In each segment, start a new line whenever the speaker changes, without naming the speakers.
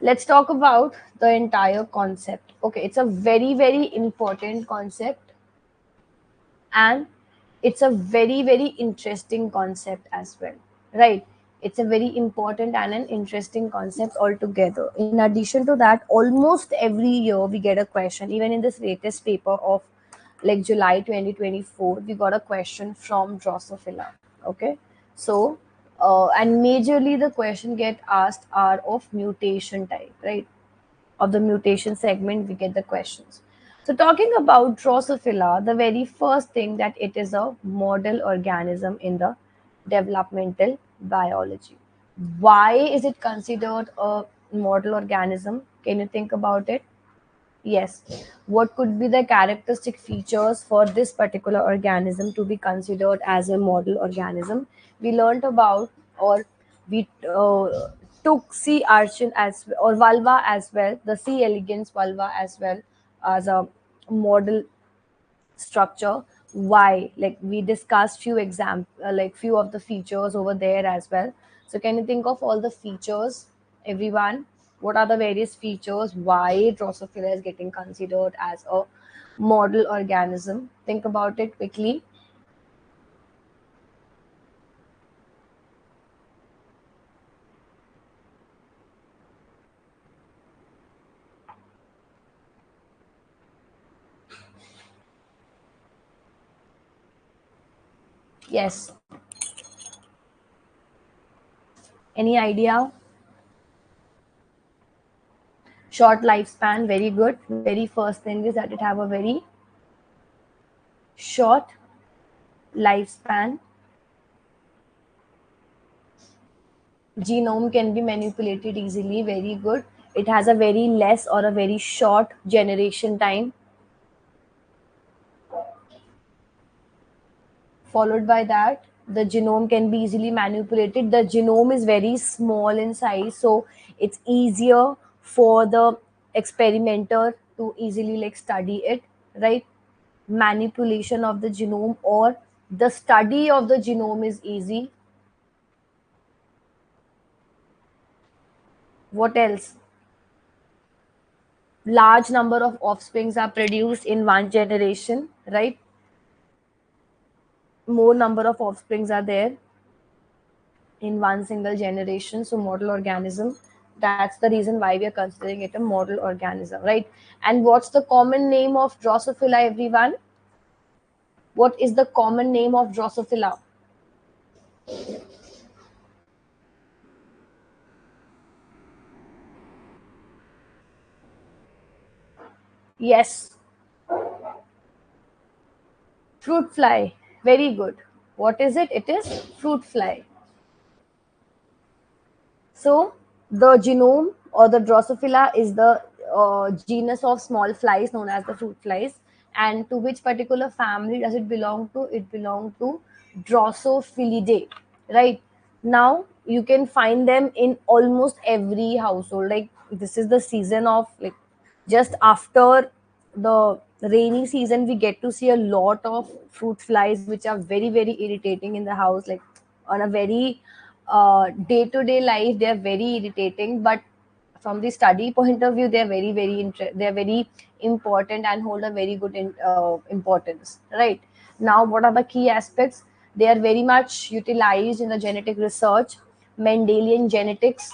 Let's talk about the entire concept. Okay, it's a very, very important concept, and it's a very, very interesting concept as well, right? It's a very important and an interesting concept altogether. In addition to that, almost every year we get a question. Even in this latest paper of like July 2024, we got a question from Drosophila. Okay, so and majorly the question get asked are of mutation type, right? Of the mutation segment, we get the questions. So, talking about Drosophila, the very first thing that it is a model organism in the developmental biology. Why is it considered a model organism? Can you think about it? Yes. What could be the characteristic features for this particular organism to be considered as a model organism? We learned about, or we took sea urchin as or vulva as well, the C. elegans vulva as well as a model structure. Why? Like we discussed few like few of the features over there as well. So can you think of all the features, everyone? What are the various features? Why Drosophila is getting considered as a model organism? Think about it quickly. Yes. Any idea? Short lifespan, very good. Very first thing is that it have a very short lifespan. Genome can be manipulated easily, very good. It has a very less or a very short generation time. Followed by that, the genome can be easily manipulated. The genome is very small in size, so it's easier for the experimenter to easily like study it, right? Manipulation of the genome or the study of the genome is easy. What else? Large number of offsprings are produced in one generation, right? More number of offsprings are there in one single generation. So model organism, that's the reason why we are considering it a model organism, right? And what's the common name of Drosophila, everyone? What is the common name of Drosophila? Yes, fruit fly. Very good. What is it? It is fruit fly. So the genome or the Drosophila is the genus of small flies known as the fruit flies. And to which particular family does it belong to? It belongs to Drosophilidae, right? Now you can find them in almost every household. Like this is the season of like just after the rainy season, we get to see a lot of fruit flies, which are very, very irritating in the house. Like on a very day-to-day life, they are very irritating. But from the study point of view, they are very, very they are very important and hold a very good importance. Right now, what are the key aspects? They are very much utilized in the genetic research, Mendelian genetics.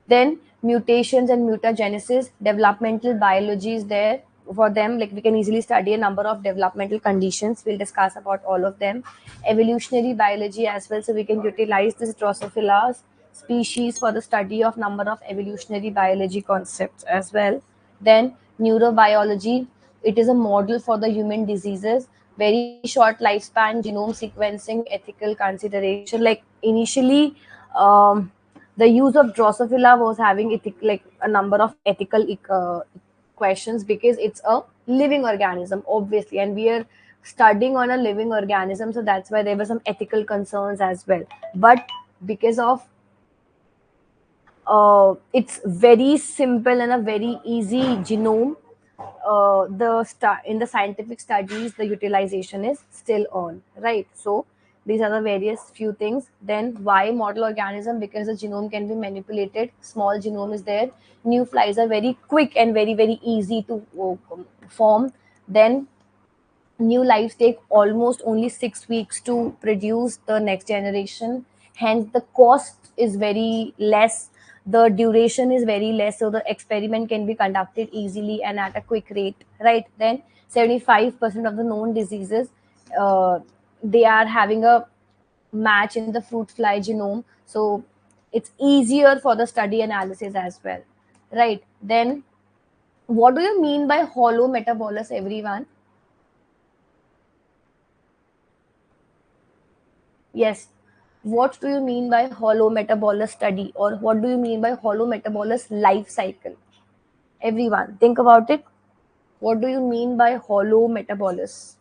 Then mutations and mutagenesis, developmental biology is there for them. Like we can easily study a number of developmental conditions. We'll discuss about all of them. Evolutionary biology as well. So we can utilize this Drosophila species for the study of number of evolutionary biology concepts as well. Then neurobiology. It is a model for the human diseases. Very short lifespan, genome sequencing, ethical consideration. Like initially, the use of Drosophila was having like a number of ethical questions because it's a living organism, obviously, and we are studying on a living organism, so that's why there were some ethical concerns as well. But because of it's very simple and a very easy genome, in the scientific studies, the utilization is still on, right? So These are the various few things. Then why model organism? Because the genome can be manipulated. Small genome is there. New flies are very quick and very, very easy to form. Then new lives take almost only 6 weeks to produce the next generation. Hence, the cost is very less. The duration is very less, so the experiment can be conducted easily and at a quick rate, right? Then 75% of the known diseases, uh, they are having a match in the fruit fly genome, so it's easier for the study analysis as well, right? Then what do you mean by hollow metabolus, everyone? Yes. What do you mean by hollow metabolus study, or what do you mean by hollow metabolus life cycle? Everyone, think about it. What do you mean by hollow metabolus?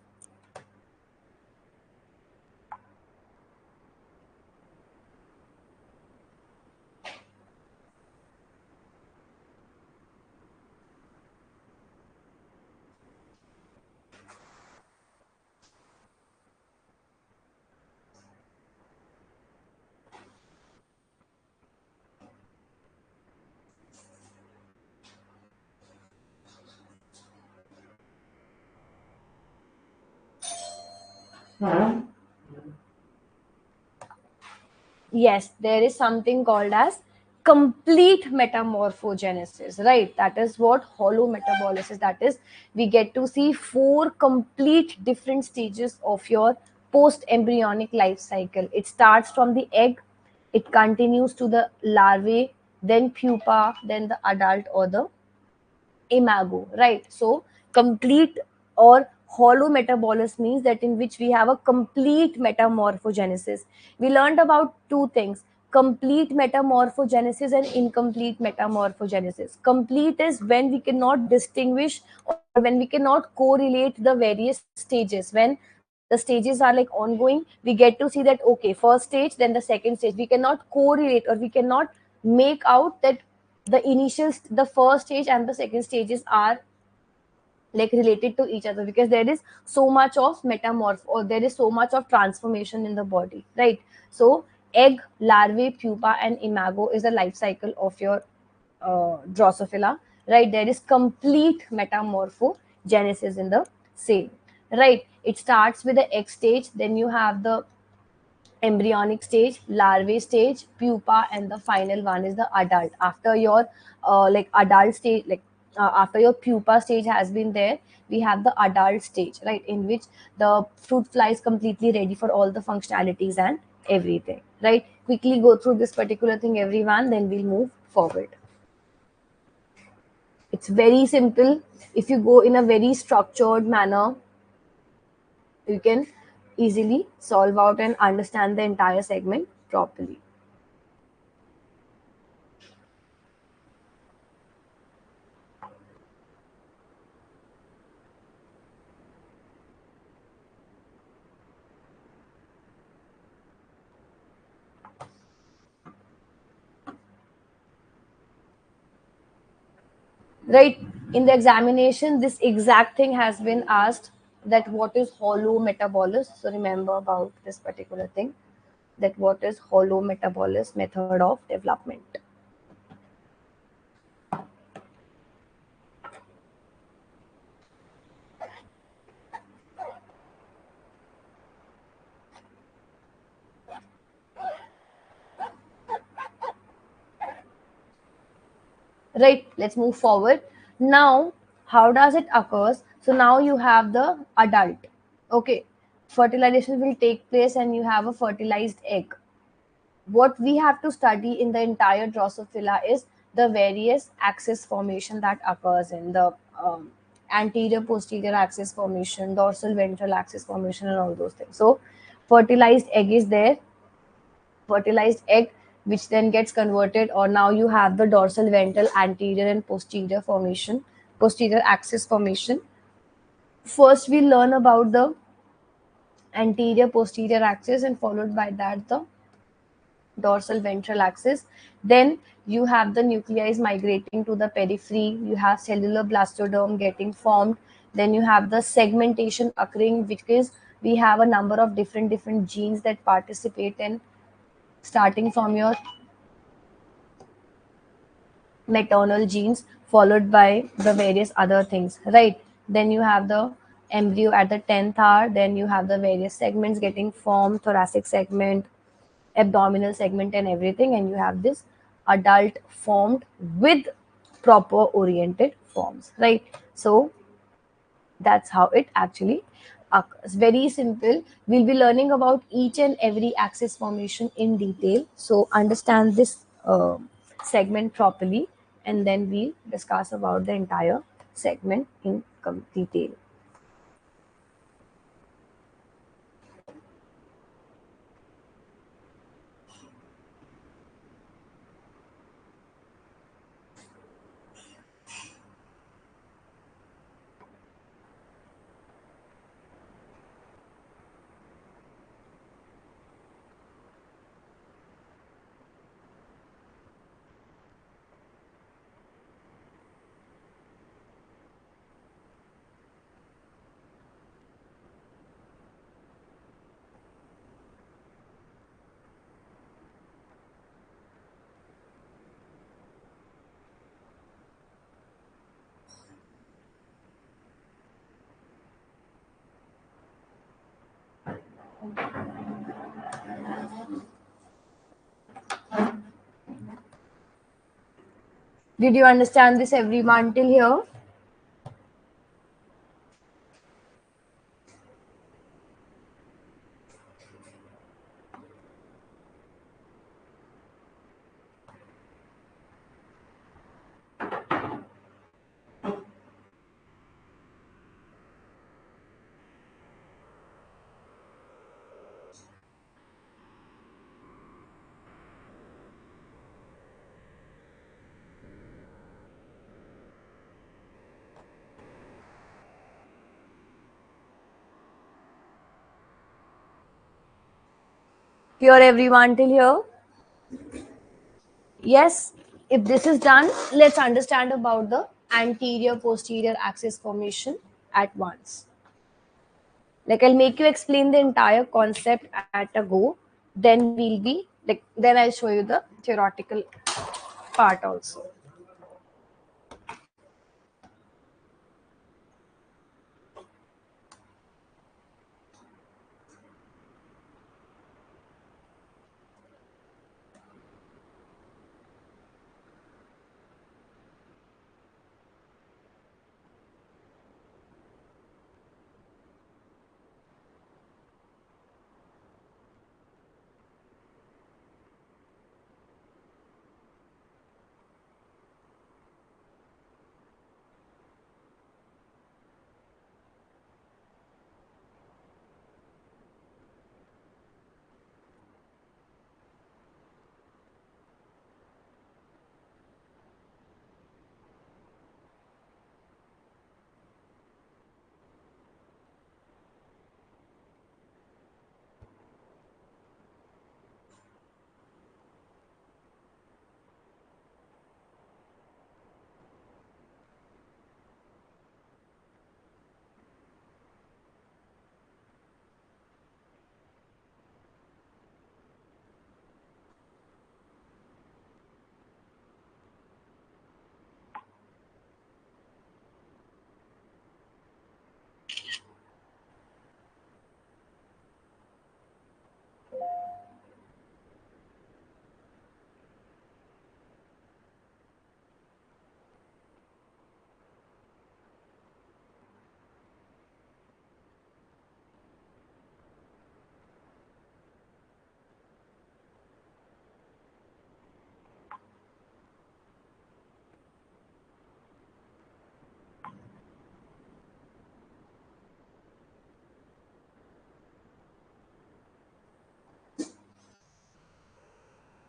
Yes, there is something called as complete metamorphogenesis, right? That is what hollow metabolis is. That is, we get to see four complete different stages of your post embryonic life cycle. It starts from the egg, it continues to the larvae, then pupa, then the adult or the imago, right? So complete or hollow metabolus means that in which we have a complete metamorphogenesis. We learned about two things: complete metamorphogenesis and incomplete metamorphogenesis. Complete is when we cannot distinguish, or when we cannot correlate the various stages. When the stages are like ongoing, we get to see that okay, first stage, then the second stage. We cannot correlate, or we cannot make out that the first stage and the second stages are like related to each other, because there is so much of metamorph, or there is so much of transformation in the body, right? So egg, larvae, pupa and imago is the life cycle of your drosophila, right? There is complete metamorphogenesis in the same, right? It starts with the egg stage, then you have the embryonic stage, larvae stage, pupa, and the final one is the adult. After your like adult stage, like after your pupa stage has been there, we have the adult stage, right, in which the fruit fly is completely ready for all the functionalities and everything, right? Quickly go through this particular thing, everyone, then we'll move forward. It's very simple. If you go in a very structured manner, you can easily solve out and understand the entire segment properly. Right, in the examination this exact thing has been asked, that what is hollow metabolus. So remember about this particular thing, that what is hollow metabolus method of development. Right, let's move forward. Now how does it occurs? So now you have the adult, okay, fertilization will take place and you have a fertilized egg. What we have to study in the entire Drosophila is the various axis formation that occurs in the anterior posterior axis formation, dorsal ventral axis formation, and all those things. So fertilized egg is there, fertilized egg which then gets converted, or now you have the dorsal ventral anterior and posterior formation, posterior axis formation. First we learn about the anterior posterior axis, and followed by that the dorsal ventral axis. Then you have the nuclei is migrating to the periphery, you have cellular blastoderm getting formed, then you have the segmentation occurring, which is we have a number of different genes that participate in, starting from your maternal genes followed by the various other things, right? Then you have the embryo at the 10th hour, then you have the various segments getting formed, thoracic segment, abdominal segment and everything, and you have this adult formed with proper oriented forms, right? So that's how it actually occurs. Very simple. We'll be learning about each and every axis formation in detail. So understand this segment properly, and then we'll discuss about the entire segment in detail. Did you understand this, everyone, till here? Here, everyone, till here? Yes. If this is done, let's understand about the anterior posterior axis formation at once. Like, I'll make you explain the entire concept at a go, then we'll be like, then I'll show you the theoretical part also.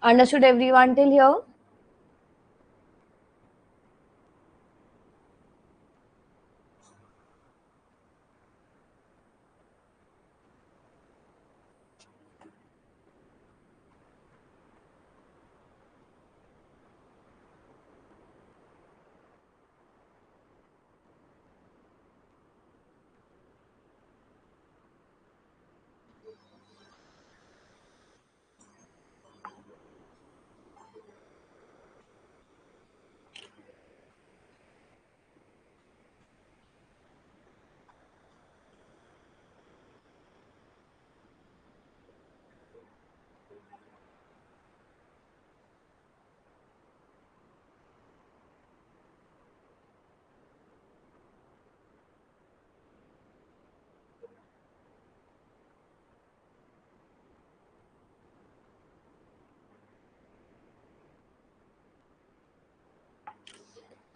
Understood, everyone, till here?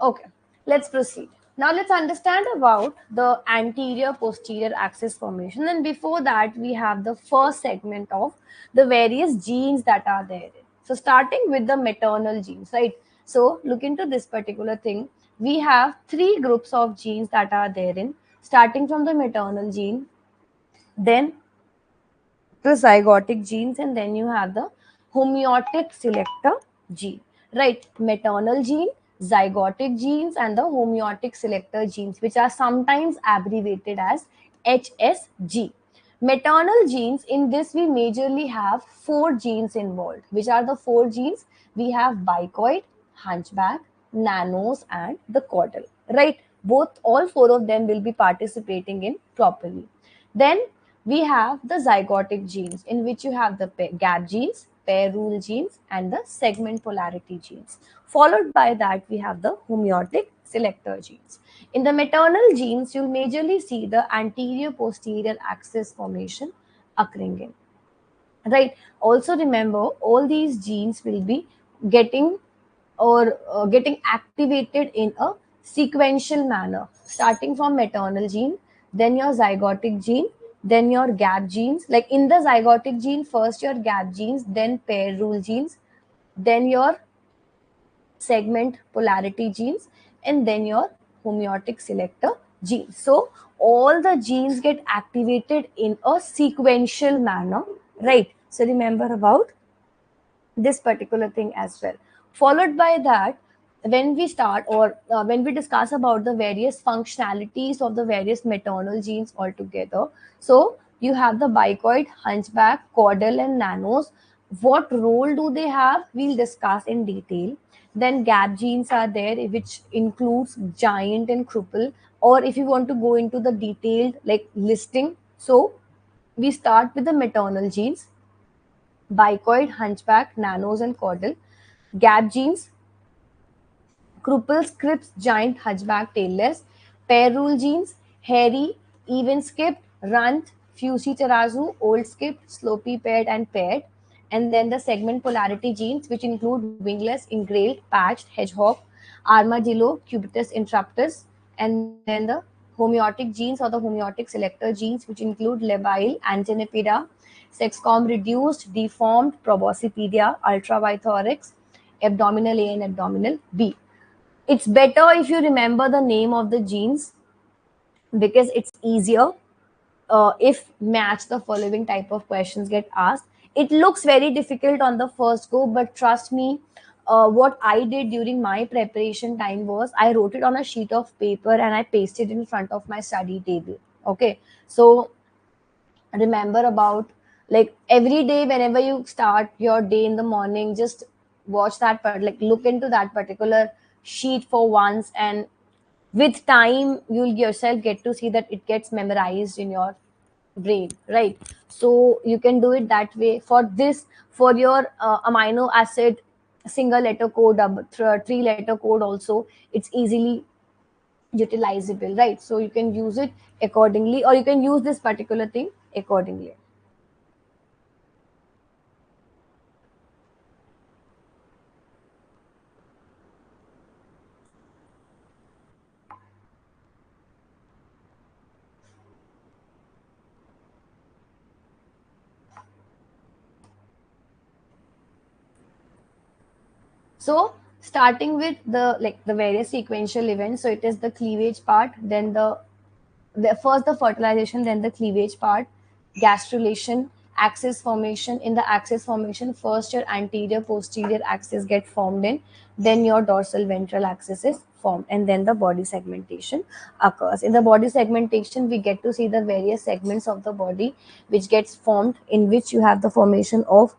Okay, let's proceed. Now let's understand about the anterior posterior axis formation. And before that, we have the first segment of the various genes that are there. So starting with the maternal genes, right? So look into this particular thing. We have three groups of genes that are therein, starting from the maternal gene, then the zygotic genes, and then you have the homeotic selector gene, right? Maternal gene, zygotic genes, and the homeotic selector genes, which are sometimes abbreviated as HSG. Maternal genes, in this we majorly have four genes involved. Which are the four genes? We have bicoid, hunchback, nanos, and the caudal, right? Both, all four of them will be participating in properly. Then we have the zygotic genes, in which you have the gap genes, pair rule genes, and the segment polarity genes. Followed by that, we have the homeotic selector genes. In the maternal genes, you'll majorly see the anterior posterior axis formation occurring in. Right. Also remember, all these genes will be getting getting activated in a sequential manner, starting from maternal gene, then your zygotic gene, then your gap genes. Like in the zygotic gene, first your gap genes, then pair rule genes, then your segment polarity genes, and then your homeotic selector genes. So all the genes get activated in a sequential manner, right? So remember about this particular thing as well. Followed by that, when we start or when we discuss about the various functionalities of the various maternal genes altogether, so you have the bicoid, hunchback, caudal, and nanos. What role do they have? We'll discuss in detail. Then gap genes are there, which includes giant and cripple. Or if you want to go into the detailed like listing, so we start with the maternal genes, bicoid, hunchback, nanos, and caudal. Gap genes, Krupel, scripts, giant, hunchback, tailless. Pair rule genes, hairy, even skipped, runt, fusy tarazu, old skipped, slopy paired, and paired. And then the segment polarity genes, which include wingless, ingrailed, patched, hedgehog, armadillo, cubitus interruptus. And then the homeotic genes or the homeotic selector genes, which include labile, antennapedia, sexcom reduced, deformed, proboscipedia, ultravithorax, abdominal A and abdominal B. It's better if you remember the name of the genes because it's easier if match the following type of questions get asked. It looks very difficult on the first go, but trust me, what I did during my preparation time was I wrote it on a sheet of paper and I pasted it in front of my study table. Okay, so remember about, like, every day whenever you start your day in the morning, just watch that part, like look into that particular sheet for once, and with time you'll yourself get to see that it gets memorized in your brain, right? So you can do it that way. For this, for your amino acid single letter code, three letter code also, it's easily utilizable, right? So you can use it accordingly, or you can use this particular thing accordingly. So starting with the, like, the various sequential events, so it is the cleavage part, then the first the fertilization, then the cleavage part, gastrulation, axis formation. In the axis formation, first your anterior posterior axis get formed in, then your dorsal ventral axis is formed, and then the body segmentation occurs. In the body segmentation, we get to see the various segments of the body which gets formed, in which you have the formation of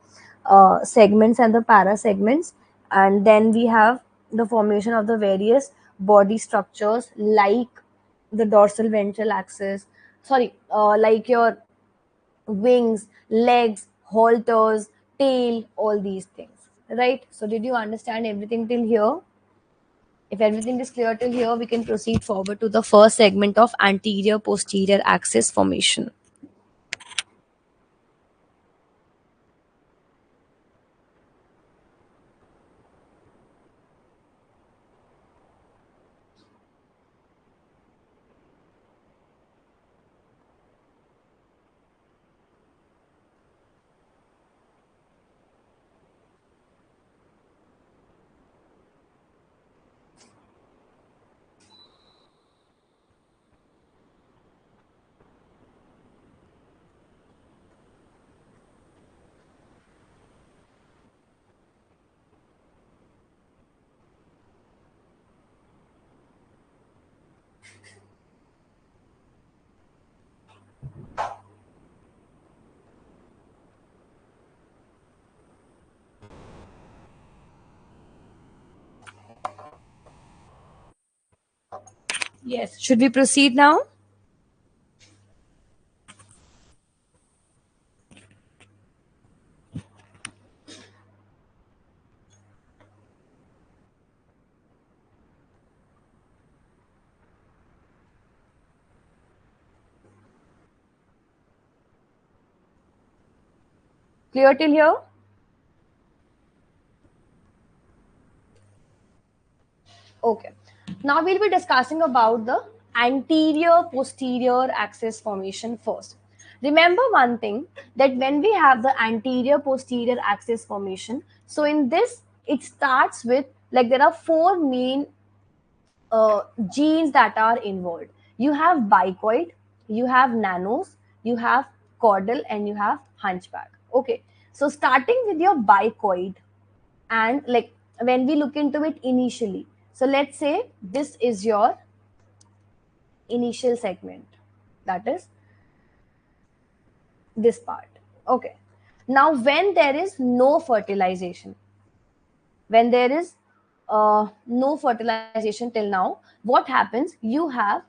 segments and the para segments, and then we have the formation of the various body structures like the dorsal ventral axis, sorry, like your wings, legs, halters, tail, all these things, right? So did you understand everything till here? If everything is clear till here, we can proceed forward to the first segment of anterior posterior axis formation. Yes, should we proceed now? Clear till here? Okay. Now we'll be discussing about the anterior posterior axis formation first. Remember one thing, that when we have the anterior posterior axis formation, so in this it starts with, like, there are four main genes that are involved. You have bicoid, you have nanos, you have caudal, and you have hunchback. Okay. So starting with your bicoid, and like when we look into it initially, so let's say this is your initial segment, that is this part. Okay. Now when there is no fertilization, when there is no fertilization till now, what happens, you have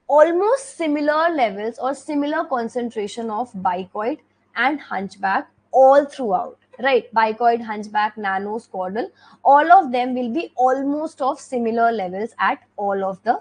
almost similar levels or similar concentration of bicoid and hunchback all throughout, right? Bicoid, hunchback, nanos, caudal, all of them will be almost of similar levels at all of the,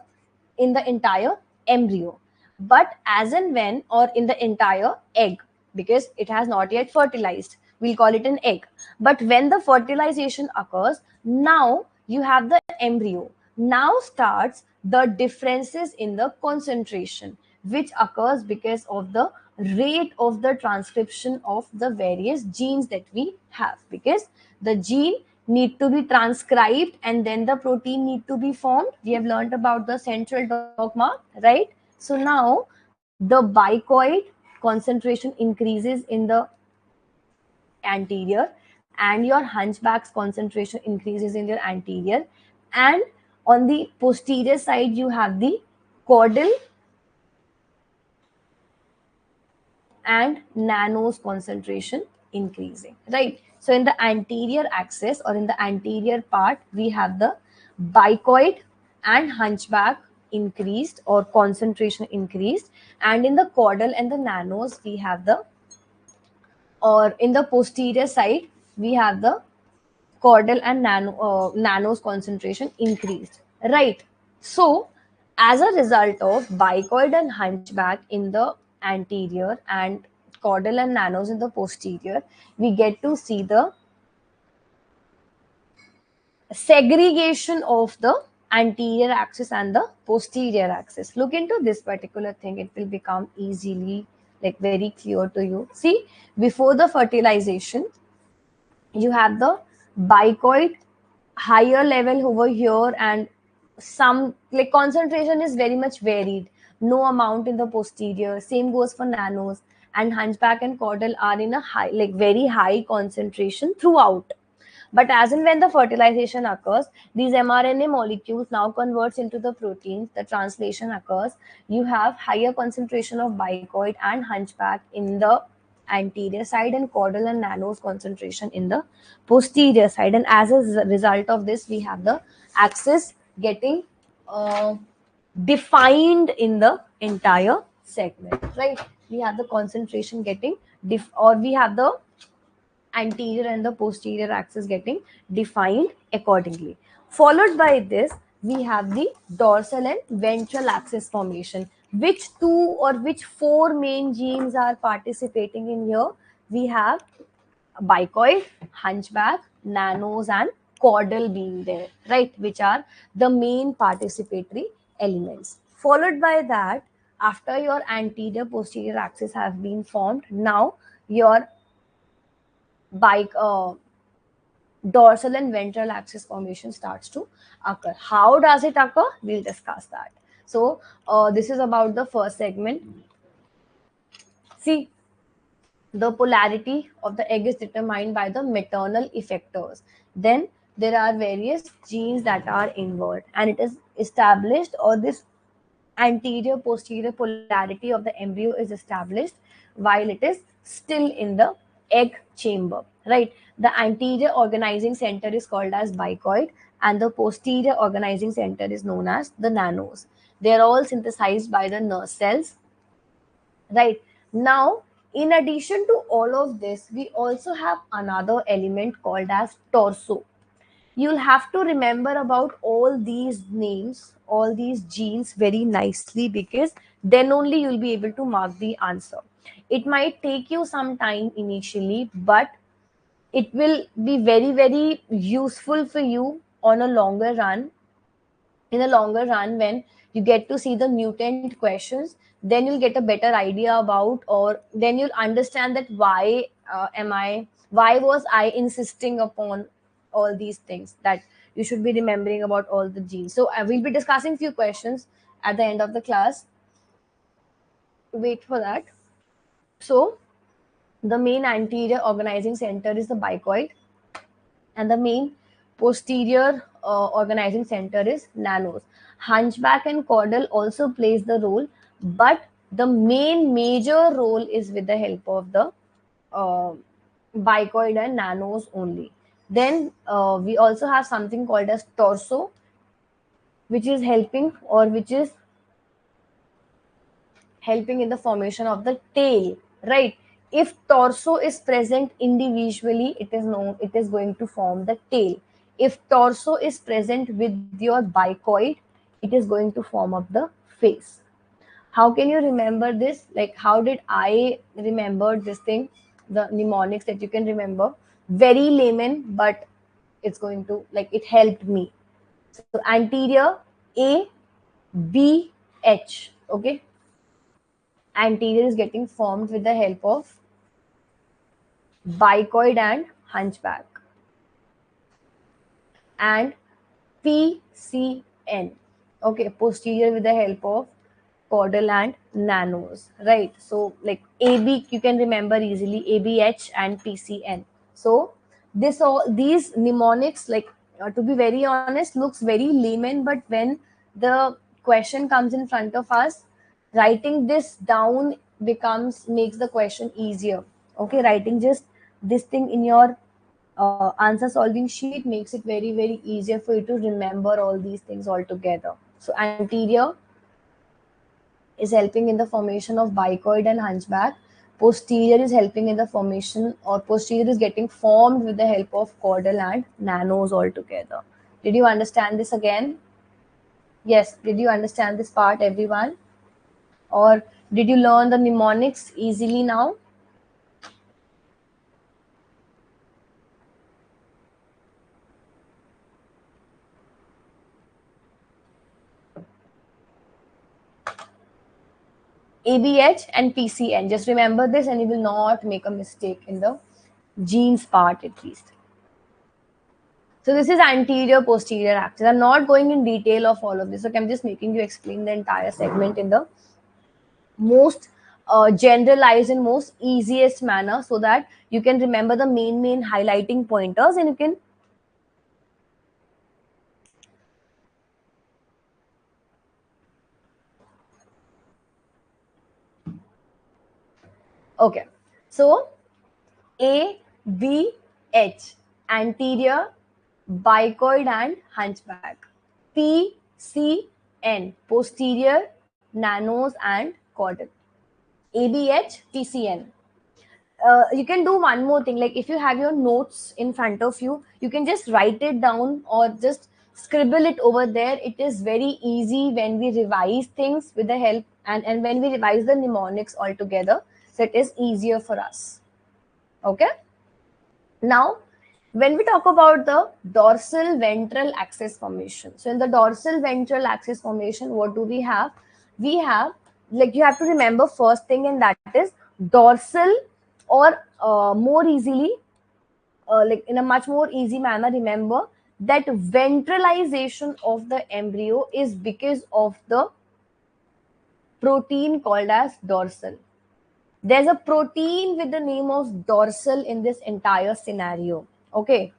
in the entire embryo. But as and when, or in the entire egg, because it has not yet fertilized, we'll call it an egg. But when the fertilization occurs, now you have the embryo. Now starts the differences in the concentration, which occurs because of the rate of the transcription of the various genes that we have, because the gene need to be transcribed and then the protein need to be formed. We have learned about the central dogma, right? So now the bicoid concentration increases in the anterior, and your hunchback's concentration increases in your anterior, and on the posterior side you have the caudal and nanos concentration increasing, right? So in the anterior axis, or in the anterior part, we have the bicoid and hunchback increased, or concentration increased, and in the caudal and the nanos we have the, or in the posterior side we have the caudal and nanos concentration increased, right? So as a result of bicoid and hunchback in the anterior and caudal and nanos in the posterior, we get to see the segregation of the anterior axis and the posterior axis. Look into this particular thing, it will become easily, like, very clear to you. See, before the fertilization, you have the bicoid higher level over here, and some, like, concentration is very much varied, no amount in the posterior, same goes for nanos, and hunchback and caudal are in a high, like, very high concentration throughout. But as and when the fertilization occurs, these mRNA molecules now converts into the proteins, the translation occurs, you have higher concentration of bicoid and hunchback in the anterior side, and caudal and nanos concentration in the posterior side. And as a result of this, we have the axis getting uh, defined in the entire segment, right? We have the concentration getting or we have the anterior and the posterior axis getting defined accordingly. Followed by this, we have the dorsal and ventral axis formation. Which two or which four main genes are participating in here? We have bicoid, hunchback, nanos, and caudal being there, right? Which are the main participatory elements. Followed by that, after your anterior posterior axis have been formed, now your bike dorsal and ventral axis formation starts to occur. How does it occur? We'll discuss that. So this is about the first segment. See, the polarity of the egg is determined by the maternal effectors. Then there are various genes that are involved, and it is established, or this anterior posterior polarity of the embryo is established while it is still in the egg chamber, right? The anterior organizing center is called as bicoid, and the posterior organizing center is known as the nanos. They're all synthesized by the nerve cells, right? Now, in addition to all of this, we also have another element called as torso. You'll have to remember about all these names, all these genes very nicely, because then only you'll be able to mark the answer. It might take you some time initially, but it will be very, very useful for you on a longer run. In a longer run, when you get to see the mutant questions, then you'll get a better idea about, or then you'll understand that why was I insisting upon all these things, that you should be remembering about all the genes. So I will be discussing few questions at the end of the class. Wait for that. So the main anterior organizing center is the bicoid, and the main posterior organizing center is nanos. Hunchback and caudal also plays the role, but the main major role is with the help of the uh, bicoid and nanos only. Then we also have something called as torso, which is helping, or which is helping in the formation of the tail, right? If torso is present individually, it is going to form the tail. If torso is present with your bicoid, it is going to form up the face. How can you remember this? Like, how did I remember this thing, the mnemonics that you can remember? Very layman, but it's going to, like, it helped me. So anterior, A, B, H. Okay, anterior is getting formed with the help of bicoid and hunchback. And PCN. Okay, posterior with the help of caudal and nanos, right? So like AB, you can remember easily, ABH and PCN. So these mnemonics, like to be very honest, looks very layman, but when the question comes in front of us, writing this down makes the question easier. Okay, writing just this thing in your answer solving sheet makes it very, very easier for you to remember all these things all together. So anterior is helping in the formation of bicoid and hunchback. Posterior is helping in the formation, or posterior is getting formed with the help of caudal and nanos altogether. Did you understand this again? Yes. Did you understand this part, everyone? Or did you learn the mnemonics easily now? ABH and PCN. Just remember this and you will not make a mistake in the genes part at least. So this is anterior posterior axis. I'm not going in detail of all of this. Okay, I'm just making you explain the entire segment in the most generalized and most easiest manner, so that you can remember the main highlighting pointers, and you can okay. So A, B, H, anterior, bicoid and hunchback. P, C, N, posterior, nanos and caudal. ABH, PCN. You can do one more thing. Like if you have your notes in front of you, you can just write it down or just scribble it over there. It is very easy when we revise things with the help, and when we revise the mnemonics all together. So it is easier for us. Okay. Now, when we talk about the dorsal ventral axis formation, so in the dorsal ventral axis formation, what do we have? We have, like, you have to remember first thing, and that is dorsal, or more easily, like in a much more easy manner, remember that ventralization of the embryo is because of the protein called as dorsal. There's a protein with the name of dorsal in this entire scenario. Okay.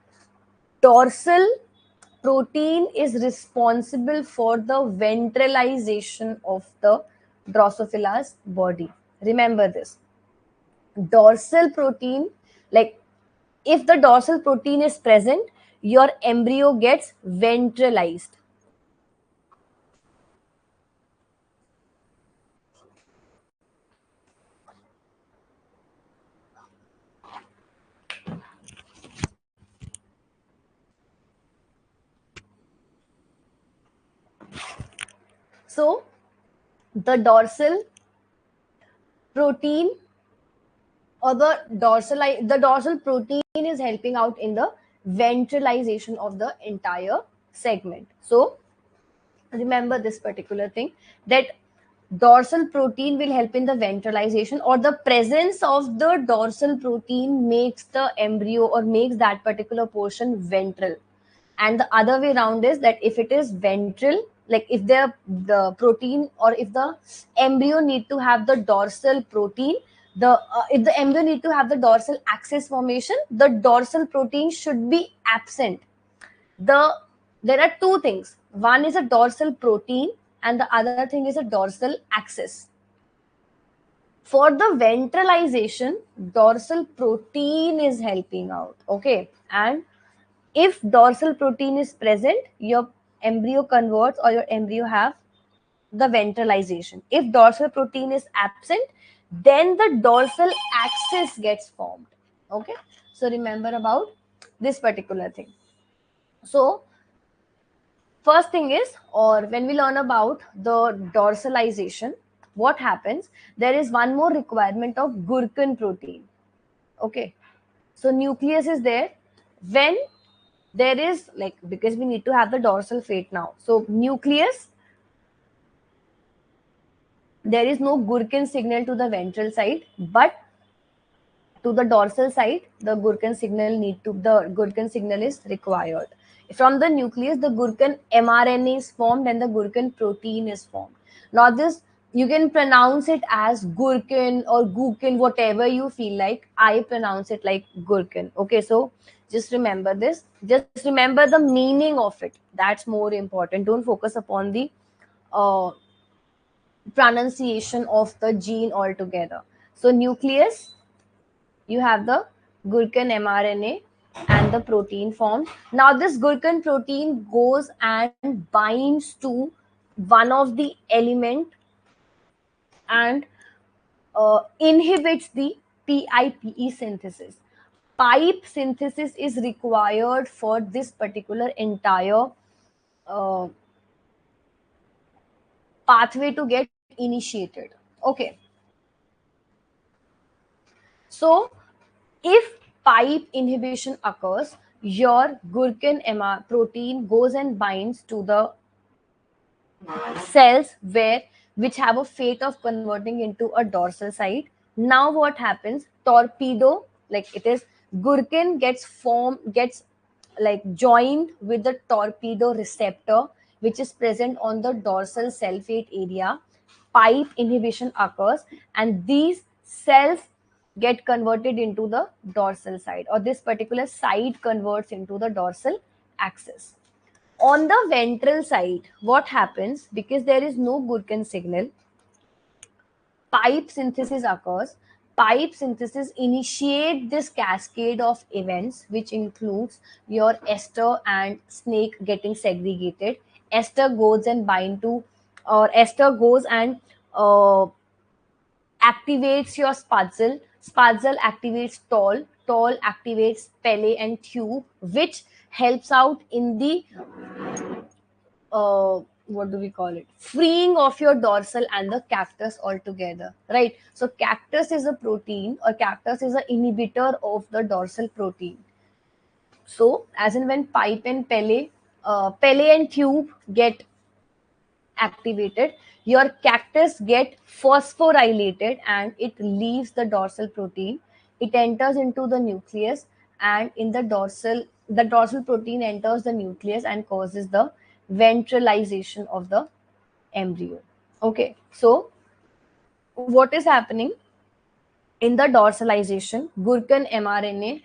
Dorsal protein is responsible for the ventralization of the Drosophila's body. Remember this. Dorsal protein, like if the dorsal protein is present, your embryo gets ventralized. So the dorsal protein or the dorsal protein is helping out in the ventralization of the entire segment. So remember this particular thing, that dorsal protein will help in the ventralization, or the presence of the dorsal protein makes the embryo or makes that particular portion ventral. And the other way around is that if it is ventral, like if the protein, or if the embryo need to have the dorsal protein, the if the embryo need to have the dorsal axis formation, the dorsal protein should be absent. There are two things. One is a dorsal protein and the other thing is a dorsal axis. For the ventralization, dorsal protein is helping out. Okay. And if dorsal protein is present, your embryo converts, or your embryo have the ventralization. If dorsal protein is absent, then the dorsal axis gets formed. Okay. So remember about this particular thing. So first thing is, or when we learn about the dorsalization, what happens, there is one more requirement of Gurkhan protein. Okay. So nucleus is there. When there is, like, because we need to have the dorsal fate now. So nucleus, there is no Gurkhan signal to the ventral side, but to the dorsal side, the Gurkhan signal is required. From the nucleus, the Gurkhan mRNA is formed and the Gurkhan protein is formed. Now this, you can pronounce it as Gurkhan or Gurkhan, whatever you feel like. I pronounce it like Gurkhan. Okay, so just remember this. Just remember the meaning of it. That's more important. Don't focus upon the uh, pronunciation of the gene altogether. So nucleus, you have the Gurkhan mRNA and the protein formed. Now this Gurkhan protein goes and binds to one of the element and inhibits the PIPE synthesis. Pipe synthesis is required for this particular entire uh, pathway to get initiated. Okay. So if pipe inhibition occurs, your Gurkhan MR protein goes and binds to the cells which have a fate of converting into a dorsal site. Now what happens? Torpedo, like it is, Gurkhan gets like joined with the torpedo receptor, which is present on the dorsal cell fate area. Pipe inhibition occurs, and these cells get converted into the dorsal side, or this particular side converts into the dorsal axis. On the ventral side, what happens, because there is no Gurkhan signal, pipe synthesis occurs. Pipe synthesis initiate this cascade of events, which includes your ester and snake getting segregated. Ester goes and bind to, or ester goes and activates your spuzzle. Spuzzle activates tall. Tall activates pele and tube, which helps out in the what do we call it, freeing of your dorsal and the cactus altogether, right? So cactus is a protein, or cactus is an inhibitor of the dorsal protein. So as in when pipe and pele and tube get activated, your cactus get phosphorylated and it leaves the dorsal protein. It enters into the nucleus, and in the dorsal protein enters the nucleus and causes the ventralization of the embryo. Okay, so what is happening in the dorsalization? Gurkhan mRNA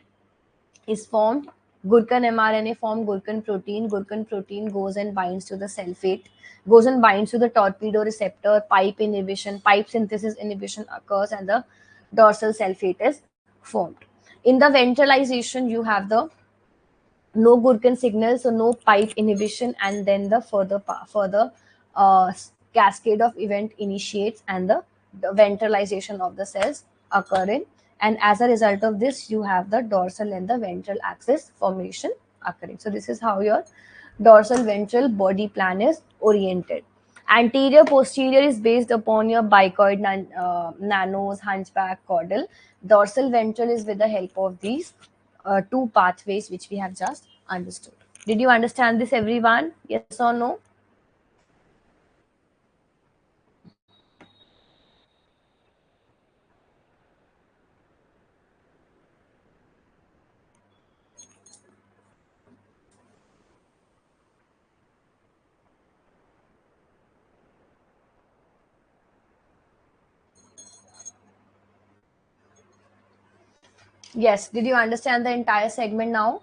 is formed. Gurkhan mRNA form Gurkhan protein. Gurkhan protein goes and binds to the cell fate, goes and binds to the torpedo receptor. Pipe inhibition, pipe synthesis inhibition occurs, and the dorsal cell fate is formed. In the ventralization, you have the no Gurkhan signal, so no pipe inhibition, and then the further cascade of event initiates, and the ventralization of the cells occurring, and as a result of this, you have the dorsal and the ventral axis formation occurring. So this is how your dorsal ventral body plan is oriented. Anterior posterior is based upon your bicoid nanos, hunchback, caudal. Dorsal ventral is with the help of these two pathways which we have just understood. Did you understand this, everyone? Yes or no? Yes. Did you understand the entire segment now?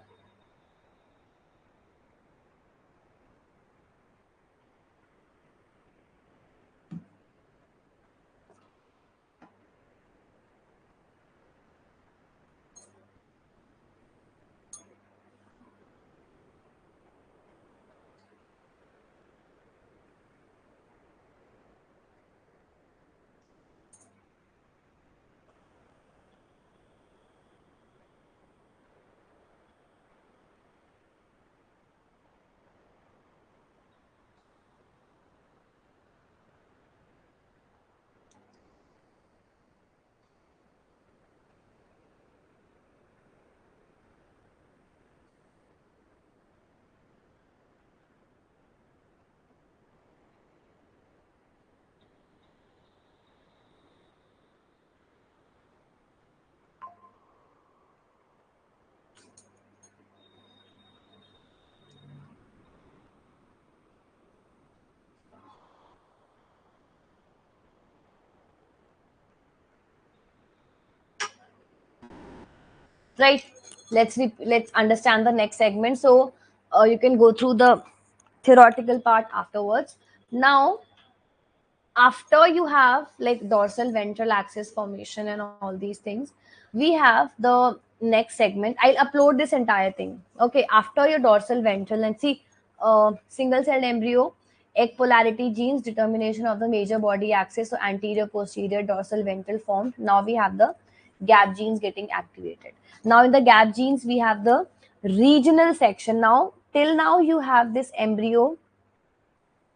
Right. Let's understand the next segment. So you can go through the theoretical part afterwards. Now, after you have like dorsal ventral axis formation and all these things, we have the next segment. I'll upload this entire thing. Okay, after your dorsal ventral, and see, single celled embryo, egg polarity genes, determination of the major body axis, so anterior posterior dorsal ventral formed. Now we have the gap genes getting activated. Now in the gap genes we have the regional section. Now till now you have this embryo,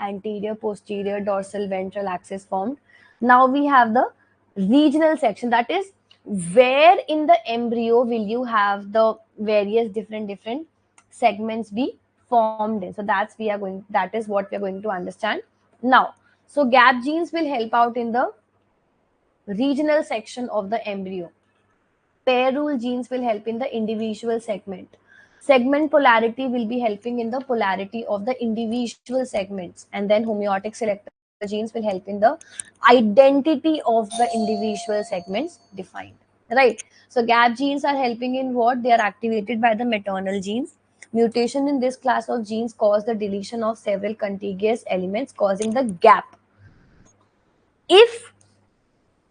anterior, posterior, dorsal, ventral axis formed. Now we have the regional section, that is where in the embryo will you have the various different segments be formed in. So that is what we are going to understand now. So gap genes will help out in the regional section of the embryo. Pair rule genes will help in the individual segment. Segment polarity will be helping in the polarity of the individual segments. And then homeotic selector genes will help in the identity of the individual segments defined. Right. So gap genes are helping in what? They are activated by the maternal genes. Mutation in this class of genes cause the deletion of several contiguous elements, causing the gap. If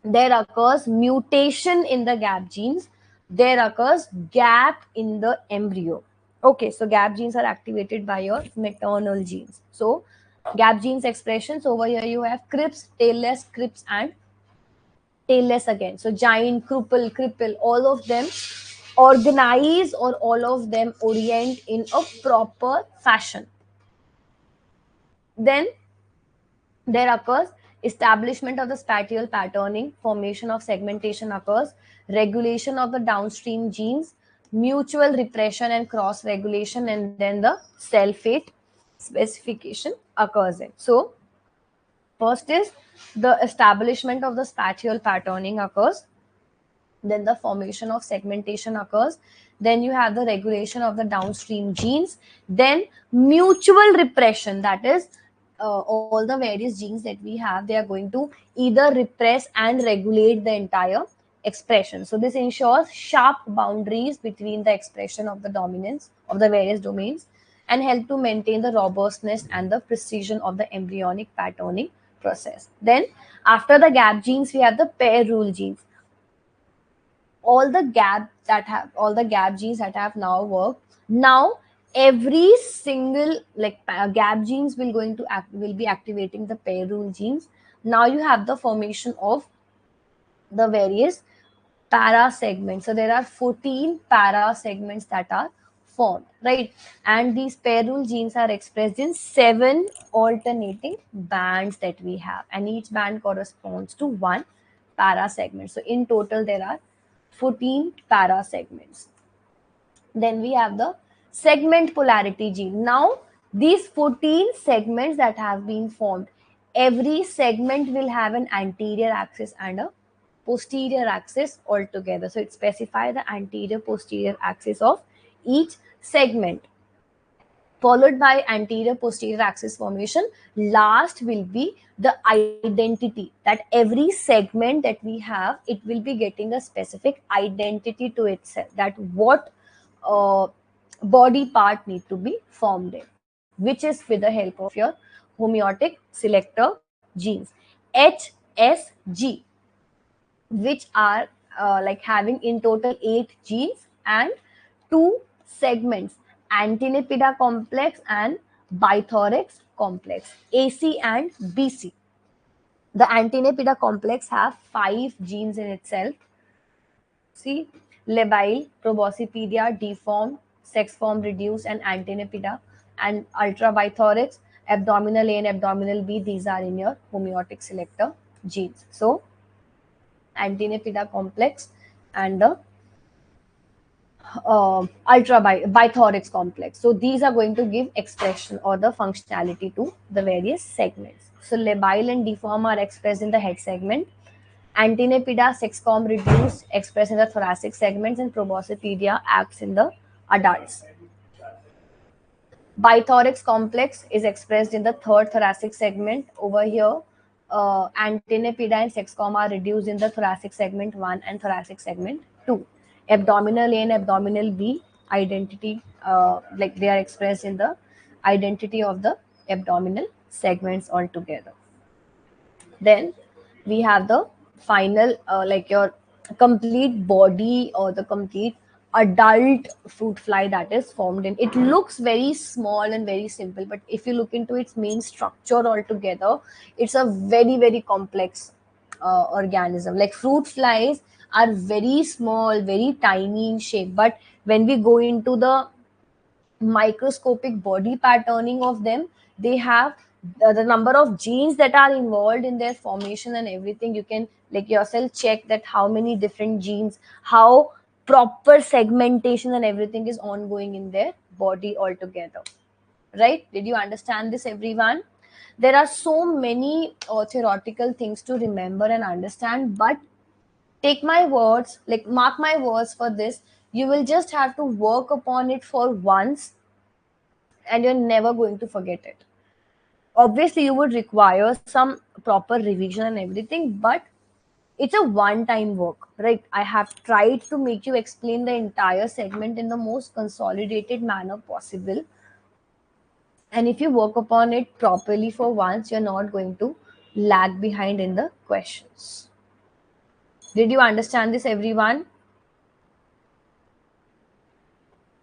there occurs mutation in the gap genes, there occurs gap in the embryo. Okay, so gap genes are activated by your maternal genes. So gap genes expressions, over here you have crips, tailless, crips, and tailless again. So giant, cripple, all of them organize, or all of them orient in a proper fashion. Then there occurs establishment of the spatial patterning, formation of segmentation occurs, regulation of the downstream genes, mutual repression and cross regulation, and then the cell fate specification occurs in. So first is the establishment of the spatial patterning occurs, then the formation of segmentation occurs, then you have the regulation of the downstream genes, then mutual repression, that is all the various genes that we have, they are going to either repress and regulate the entire expression. So this ensures sharp boundaries between the expression of the dominance of the various domains and help to maintain the robustness and the precision of the embryonic patterning process. Then after the gap genes we have the pair rule genes. All the gap genes that have now worked, now every single like gap genes will be activating the pair rule genes. Now you have the formation of the various para segments. So there are 14 para segments that are formed, right? And these pair rule genes are expressed in 7 alternating bands that we have, and each band corresponds to one para segment. So in total there are 14 para segments. Then we have the segment polarity gene. Now, these 14 segments that have been formed, every segment will have an anterior axis and a posterior axis altogether. So it specifies the anterior posterior axis of each segment, followed by anterior posterior axis formation. Last will be the identity, that every segment that we have, it will be getting a specific identity to itself, that what uh, body part need to be formed in, which is with the help of your homeotic selector genes HSG, which are like having in total 8 genes and 2 segments, antennae complex and bithorax complex, AC and BC. The antennae complex have 5 genes in itself. See, labile, proboscipedia, deformed, sex form reduced, and antennapida, and ultrabithorax, abdominal A and abdominal B. These are in your homeotic selector genes. So, antennapida complex and the bithorax complex. So these are going to give expression or the functionality to the various segments. So labile and deform are expressed in the head segment. Antennapida, sexcom reduced, expressed in the thoracic segments, and proboscipedia acts in the adults. Bithorax complex is expressed in the third thoracic segment. Over here, antennapida and sexcom are reduced in the thoracic segment 1 and thoracic segment 2. Abdominal A and abdominal B identity, like they are expressed in the identity of the abdominal segments altogether. Then we have the final, like your complete body or the complete adult fruit fly that is formed in. It looks very small and very simple, but if you look into its main structure altogether, it's a very, very complex organism. Like fruit flies are very small, very tiny in shape, but when we go into the microscopic body patterning of them, they have the number of genes that are involved in their formation and everything. You can like yourself check that how many different genes, how proper segmentation and everything is ongoing in their body altogether, right? Did you understand this, everyone? There are so many theoretical things to remember and understand, but take my words, like mark my words for this, you will just have to work upon it for once and you're never going to forget it. Obviously, you would require some proper revision and everything, but it's a one time work, right? I have tried to make you explain the entire segment in the most consolidated manner possible. And if you work upon it properly for once, you're not going to lag behind in the questions. Did you understand this, everyone?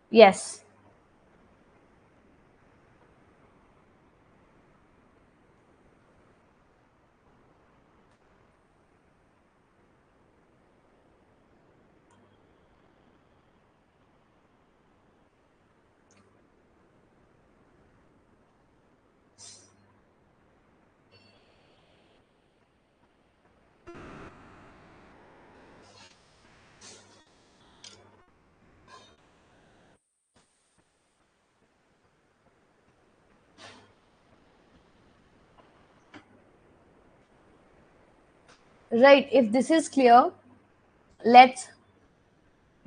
Yes. Right. If this is clear, let's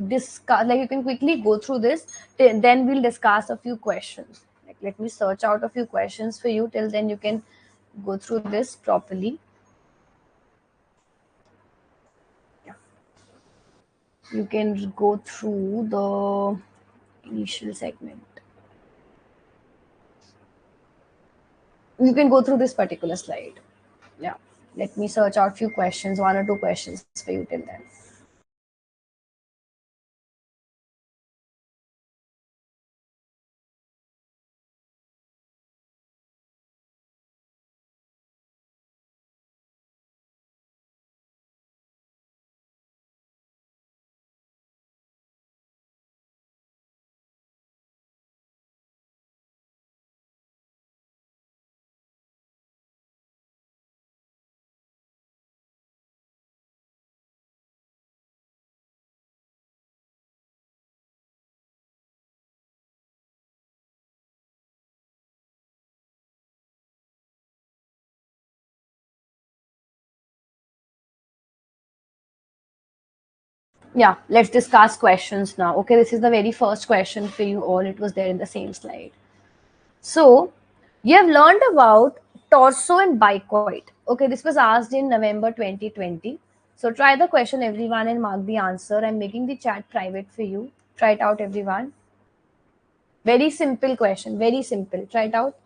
discuss, like you can quickly go through this, then we'll discuss a few questions. Like let me search out a few questions for you, till then you can go through this properly. Yeah, you can go through the initial segment, you can go through this particular slide. Yeah, let me search out few questions, one or two questions for you till then. Yeah, let's discuss questions now. Okay, this is the very first question for you all. It was there in the same slide. So, you have learned about torso and bicoid. Okay, this was asked in November 2020. So, try the question, everyone, and mark the answer. I'm making the chat private for you. Try it out, everyone. Very simple question. Very simple. Try it out.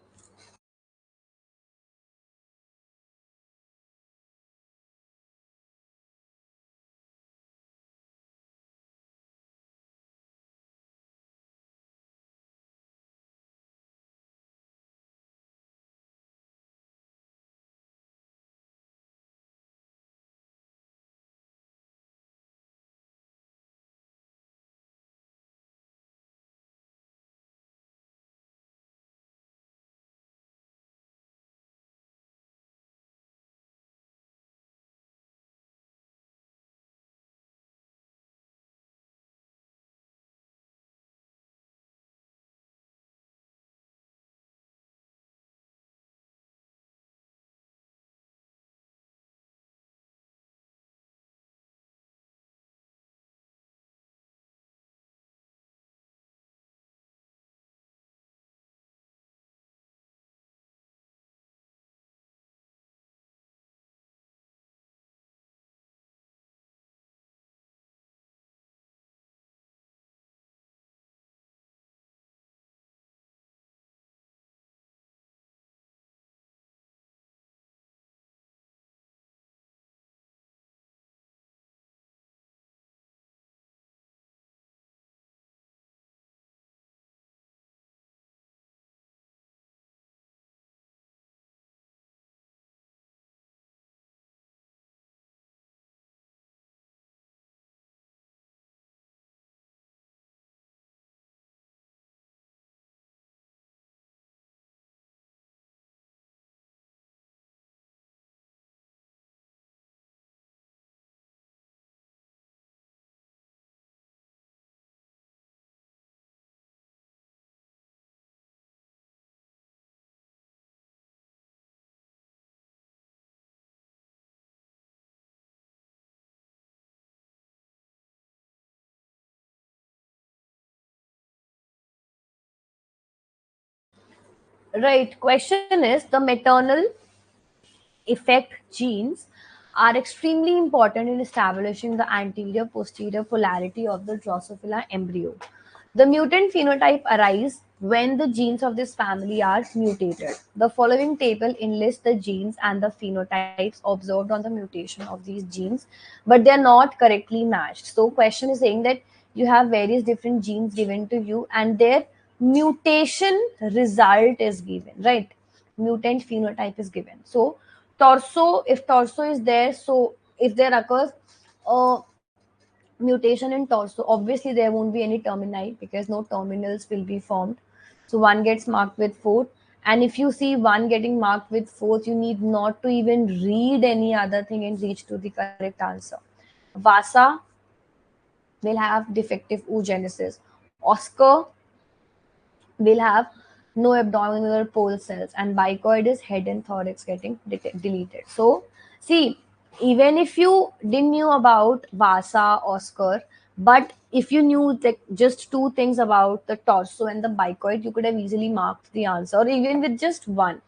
Right. Question is, the maternal effect genes are extremely important in establishing the anterior posterior polarity of the Drosophila embryo. The mutant phenotype arises when the genes of this family are mutated. The following table enlists the genes and the phenotypes observed on the mutation of these genes, but they are not correctly matched. So question is saying that you have various different genes given to you and their mutation result is given, right? Mutant phenotype is given. So torso, if torso is there, so if there occurs a mutation in torso, obviously there won't be any termini because no terminals will be formed. So one gets marked with fourth. And if you see one getting marked with fourth, you need not to even read any other thing and reach to the correct answer. Vasa will have defective oogenesis. Oscar will have no abdominal pole cells, and bicoid is head and thorax getting deleted. So see, even if you didn't knew about Vasa, Oscar, but if you knew like just two things about the torso and the bicoid, you could have easily marked the answer, or even with just one.